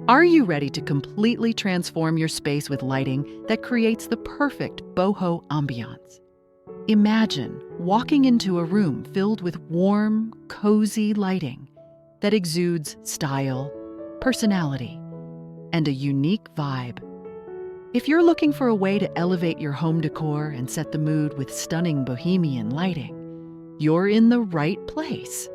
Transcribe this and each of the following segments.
Are you ready to completely transform your space with lighting that creates the perfect boho ambiance? Imagine walking into a room filled with warm, cozy lighting that exudes style, personality, and a unique vibe. If you're looking for a way to elevate your home decor and set the mood with stunning bohemian lighting, you're in the right place.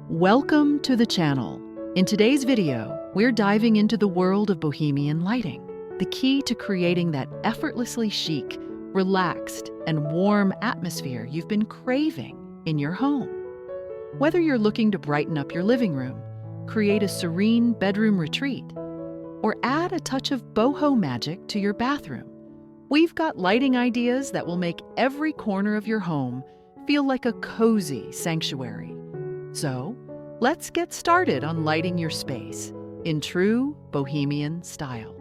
Welcome to the channel. In today's video, we're diving into the world of bohemian lighting, the key to creating that effortlessly chic, relaxed, and warm atmosphere you've been craving in your home. Whether you're looking to brighten up your living room, create a serene bedroom retreat, or add a touch of boho magic to your bathroom, we've got lighting ideas that will make every corner of your home feel like a cozy sanctuary. So, let's get started on lighting your space in true bohemian style.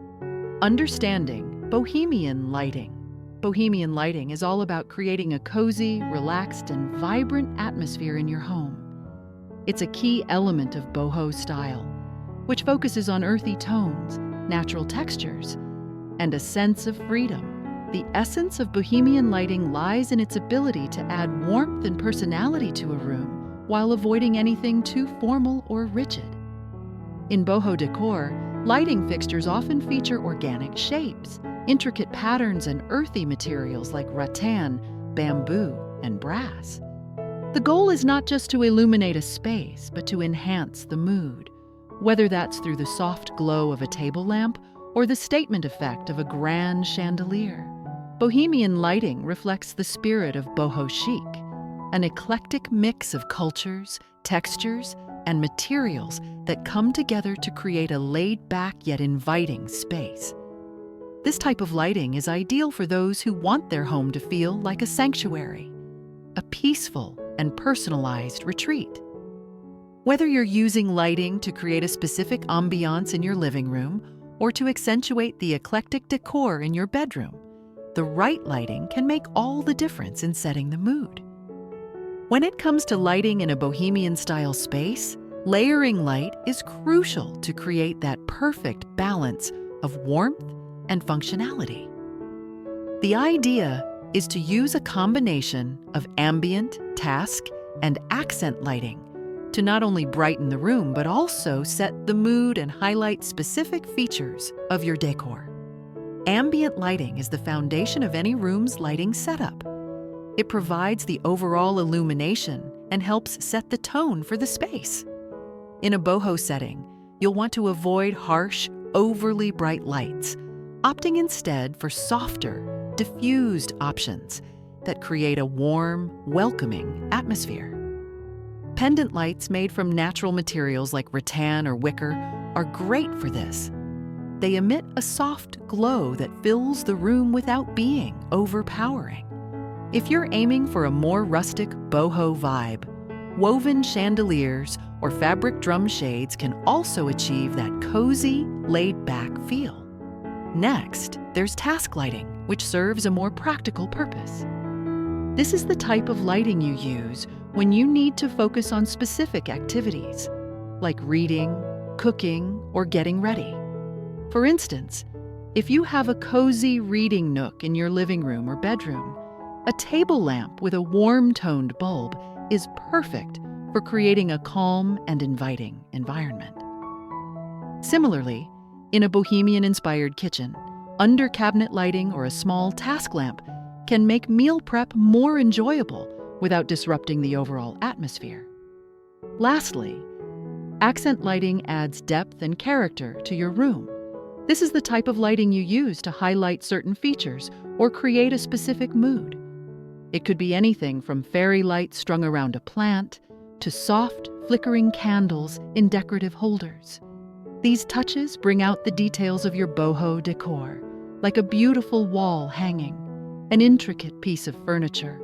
Understanding bohemian lighting. Bohemian lighting is all about creating a cozy, relaxed, and vibrant atmosphere in your home. It's a key element of boho style, which focuses on earthy tones, natural textures, and a sense of freedom. The essence of bohemian lighting lies in its ability to add warmth and personality to a room while avoiding anything too formal or rigid. In boho decor, lighting fixtures often feature organic shapes, intricate patterns, and earthy materials like rattan, bamboo, and brass. The goal is not just to illuminate a space, but to enhance the mood, whether that's through the soft glow of a table lamp or the statement effect of a grand chandelier. Bohemian lighting reflects the spirit of boho chic, an eclectic mix of cultures, textures, and materials that come together to create a laid-back yet inviting space. This type of lighting is ideal for those who want their home to feel like a sanctuary, a peaceful and personalized retreat. Whether you're using lighting to create a specific ambiance in your living room or to accentuate the eclectic decor in your bedroom, the right lighting can make all the difference in setting the mood. When it comes to lighting in a bohemian-style space, layering light is crucial to create that perfect balance of warmth and functionality. The idea is to use a combination of ambient, task, and accent lighting to not only brighten the room but also set the mood and highlight specific features of your decor. Ambient lighting is the foundation of any room's lighting setup. It provides the overall illumination and helps set the tone for the space. In a boho setting, you'll want to avoid harsh, overly bright lights, opting instead for softer, diffused options that create a warm, welcoming atmosphere. Pendant lights made from natural materials like rattan or wicker are great for this. They emit a soft glow that fills the room without being overpowering. If you're aiming for a more rustic boho vibe, woven chandeliers or fabric drum shades can also achieve that cozy, laid-back feel. Next, there's task lighting, which serves a more practical purpose. This is the type of lighting you use when you need to focus on specific activities, like reading, cooking, or getting ready. For instance, if you have a cozy reading nook in your living room or bedroom, a table lamp with a warm-toned bulb is perfect for creating a calm and inviting environment. Similarly, in a bohemian-inspired kitchen, under-cabinet lighting or a small task lamp can make meal prep more enjoyable without disrupting the overall atmosphere. Lastly, accent lighting adds depth and character to your room. This is the type of lighting you use to highlight certain features or create a specific mood. It could be anything from fairy lights strung around a plant to soft, flickering candles in decorative holders. These touches bring out the details of your boho decor, like a beautiful wall hanging, an intricate piece of furniture,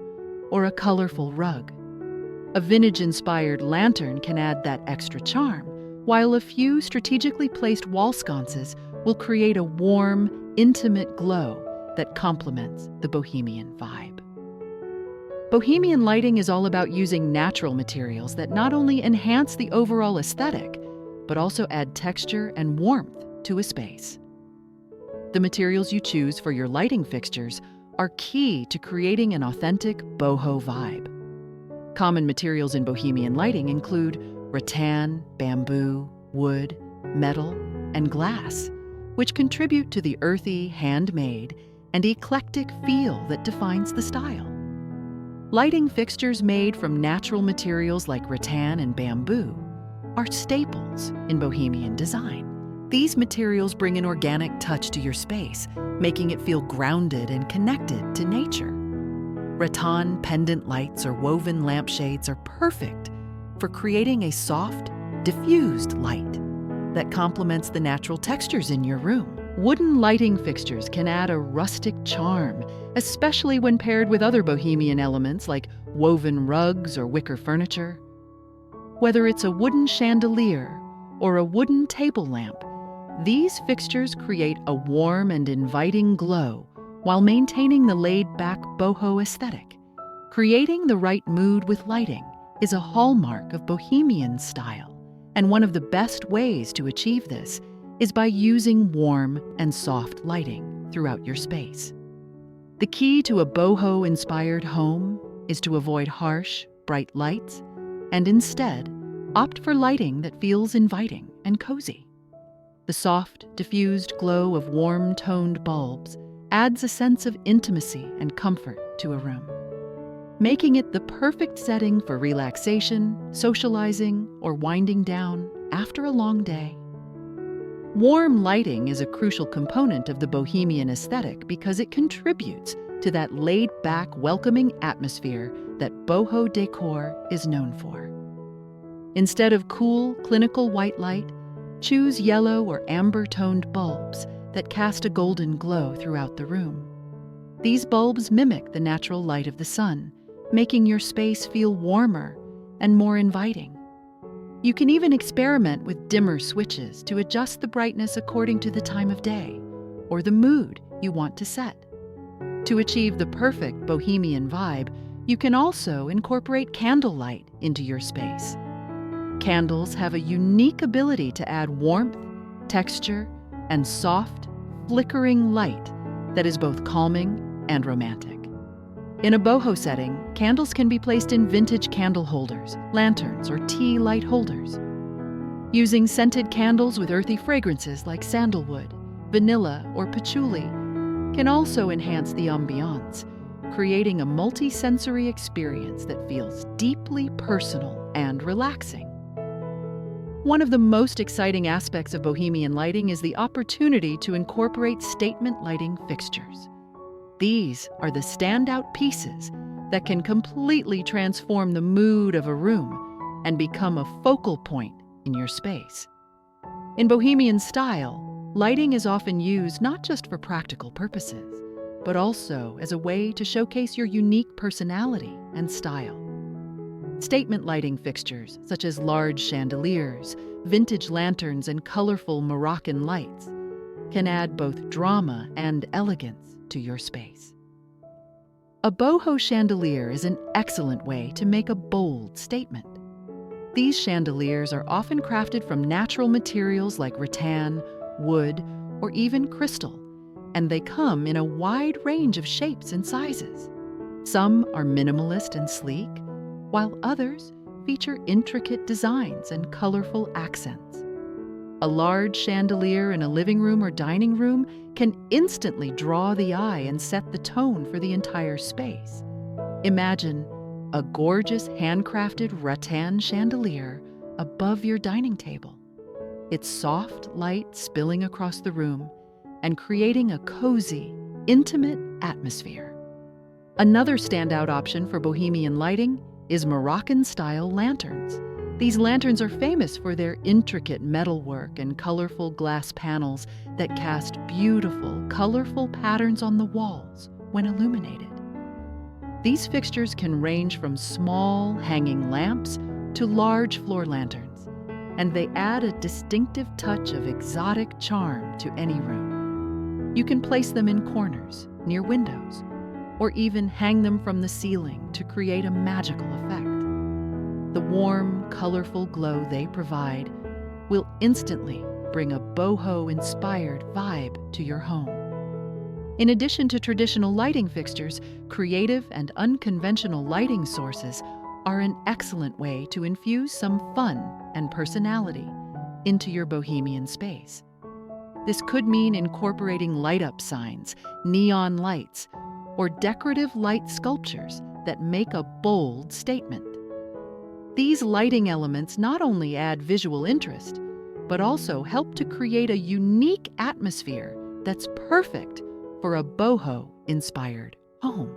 or a colorful rug. A vintage-inspired lantern can add that extra charm, while a few strategically placed wall sconces will create a warm, intimate glow that complements the bohemian vibe. Bohemian lighting is all about using natural materials that not only enhance the overall aesthetic, but also add texture and warmth to a space. The materials you choose for your lighting fixtures are key to creating an authentic boho vibe. Common materials in Bohemian lighting include rattan, bamboo, wood, metal, and glass, which contribute to the earthy, handmade, and eclectic feel that defines the style. Lighting fixtures made from natural materials like rattan and bamboo are staples in Bohemian design. These materials bring an organic touch to your space, making it feel grounded and connected to nature. Rattan pendant lights or woven lampshades are perfect for creating a soft, diffused light that complements the natural textures in your room. Wooden lighting fixtures can add a rustic charm, especially when paired with other Bohemian elements like woven rugs or wicker furniture. Whether it's a wooden chandelier or a wooden table lamp, these fixtures create a warm and inviting glow while maintaining the laid-back boho aesthetic. Creating the right mood with lighting is a hallmark of Bohemian style, and one of the best ways to achieve this is by using warm and soft lighting throughout your space. The key to a boho-inspired home is to avoid harsh, bright lights and instead opt for lighting that feels inviting and cozy. The soft, diffused glow of warm-toned bulbs adds a sense of intimacy and comfort to a room, making it the perfect setting for relaxation, socializing, or winding down after a long day. Warm lighting is a crucial component of the Bohemian aesthetic because it contributes to that laid-back, welcoming atmosphere that boho decor is known for. Instead of cool, clinical white light, choose yellow or amber-toned bulbs that cast a golden glow throughout the room. These bulbs mimic the natural light of the sun, making your space feel warmer and more inviting. You can even experiment with dimmer switches to adjust the brightness according to the time of day or the mood you want to set. To achieve the perfect Bohemian vibe, you can also incorporate candlelight into your space. Candles have a unique ability to add warmth, texture, and soft, flickering light that is both calming and romantic. In a boho setting, candles can be placed in vintage candle holders, lanterns, or tea light holders. Using scented candles with earthy fragrances like sandalwood, vanilla, or patchouli can also enhance the ambiance, creating a multi-sensory experience that feels deeply personal and relaxing. One of the most exciting aspects of Bohemian lighting is the opportunity to incorporate statement lighting fixtures. These are the standout pieces that can completely transform the mood of a room and become a focal point in your space. In Bohemian style, lighting is often used not just for practical purposes, but also as a way to showcase your unique personality and style. Statement lighting fixtures, such as large chandeliers, vintage lanterns, and colorful Moroccan lights, can add both drama and elegance to your space. A boho chandelier is an excellent way to make a bold statement. These chandeliers are often crafted from natural materials like rattan, wood, or even crystal, and they come in a wide range of shapes and sizes. Some are minimalist and sleek, while others feature intricate designs and colorful accents. A large chandelier in a living room or dining room can instantly draw the eye and set the tone for the entire space. Imagine a gorgeous handcrafted rattan chandelier above your dining table, its soft light spilling across the room and creating a cozy, intimate atmosphere. Another standout option for Bohemian lighting is Moroccan-style lanterns. These lanterns are famous for their intricate metalwork and colorful glass panels that cast beautiful, colorful patterns on the walls when illuminated. These fixtures can range from small, hanging lamps to large floor lanterns, and they add a distinctive touch of exotic charm to any room. You can place them in corners, near windows, or even hang them from the ceiling to create a magical effect. The warm, colorful glow they provide will instantly bring a boho-inspired vibe to your home. In addition to traditional lighting fixtures, creative and unconventional lighting sources are an excellent way to infuse some fun and personality into your bohemian space. This could mean incorporating light-up signs, neon lights, or decorative light sculptures that make a bold statement. These lighting elements not only add visual interest, but also help to create a unique atmosphere that's perfect for a boho-inspired home.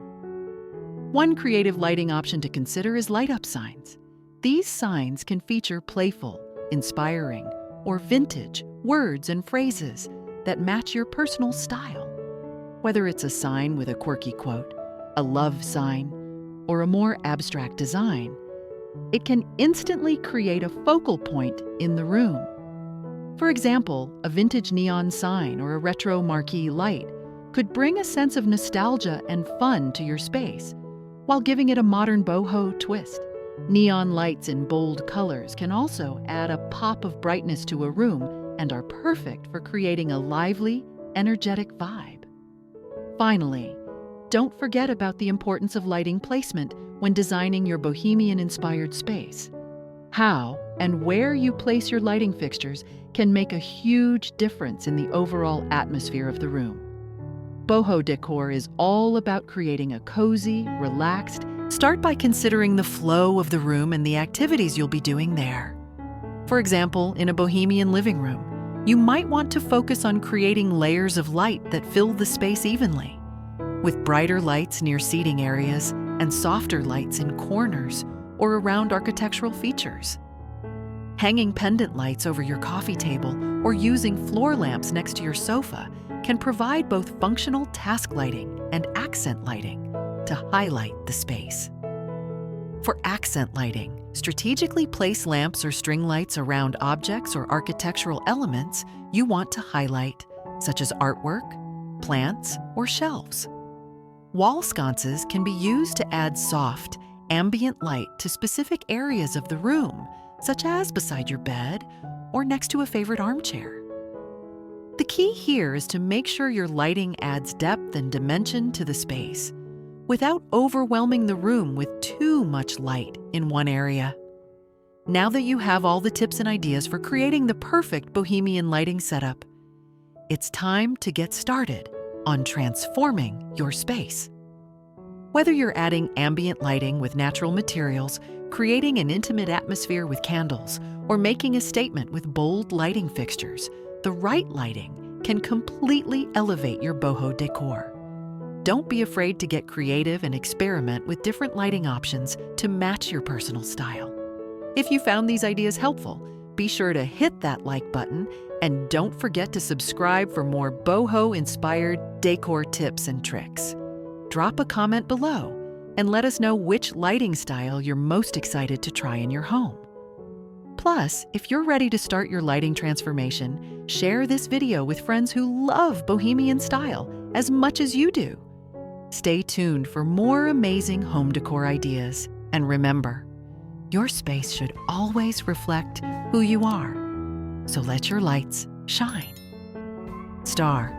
One creative lighting option to consider is light-up signs. These signs can feature playful, inspiring, or vintage words and phrases that match your personal style. Whether it's a sign with a quirky quote, a love sign, or a more abstract design, it can instantly create a focal point in the room. For example, a vintage neon sign or a retro marquee light could bring a sense of nostalgia and fun to your space, while giving it a modern boho twist. Neon lights in bold colors can also add a pop of brightness to a room and are perfect for creating a lively, energetic vibe. Finally, don't forget about the importance of lighting placement when designing your bohemian-inspired space. How and where you place your lighting fixtures can make a huge difference in the overall atmosphere of the room. Boho decor is all about creating a cozy, relaxed. Start by considering the flow of the room and the activities you'll be doing there. For example, in a bohemian living room, you might want to focus on creating layers of light that fill the space evenly, with brighter lights near seating areas and softer lights in corners or around architectural features. Hanging pendant lights over your coffee table or using floor lamps next to your sofa can provide both functional task lighting and accent lighting to highlight the space. For accent lighting, strategically place lamps or string lights around objects or architectural elements you want to highlight, such as artwork, plants, or shelves. Wall sconces can be used to add soft, ambient light to specific areas of the room, such as beside your bed or next to a favorite armchair. The key here is to make sure your lighting adds depth and dimension to the space, without overwhelming the room with too much light in one area. Now that you have all the tips and ideas for creating the perfect bohemian lighting setup, it's time to get started on transforming your space. Whether you're adding ambient lighting with natural materials, creating an intimate atmosphere with candles, or making a statement with bold lighting fixtures, the right lighting can completely elevate your boho decor. Don't be afraid to get creative and experiment with different lighting options to match your personal style. If you found these ideas helpful, be sure to hit that like button and don't forget to subscribe for more boho-inspired decor tips and tricks. Drop a comment below and let us know which lighting style you're most excited to try in your home. Plus, if you're ready to start your lighting transformation, share this video with friends who love bohemian style as much as you do. Stay tuned for more amazing home decor ideas. And remember, your space should always reflect who you are. So let your lights shine. Star.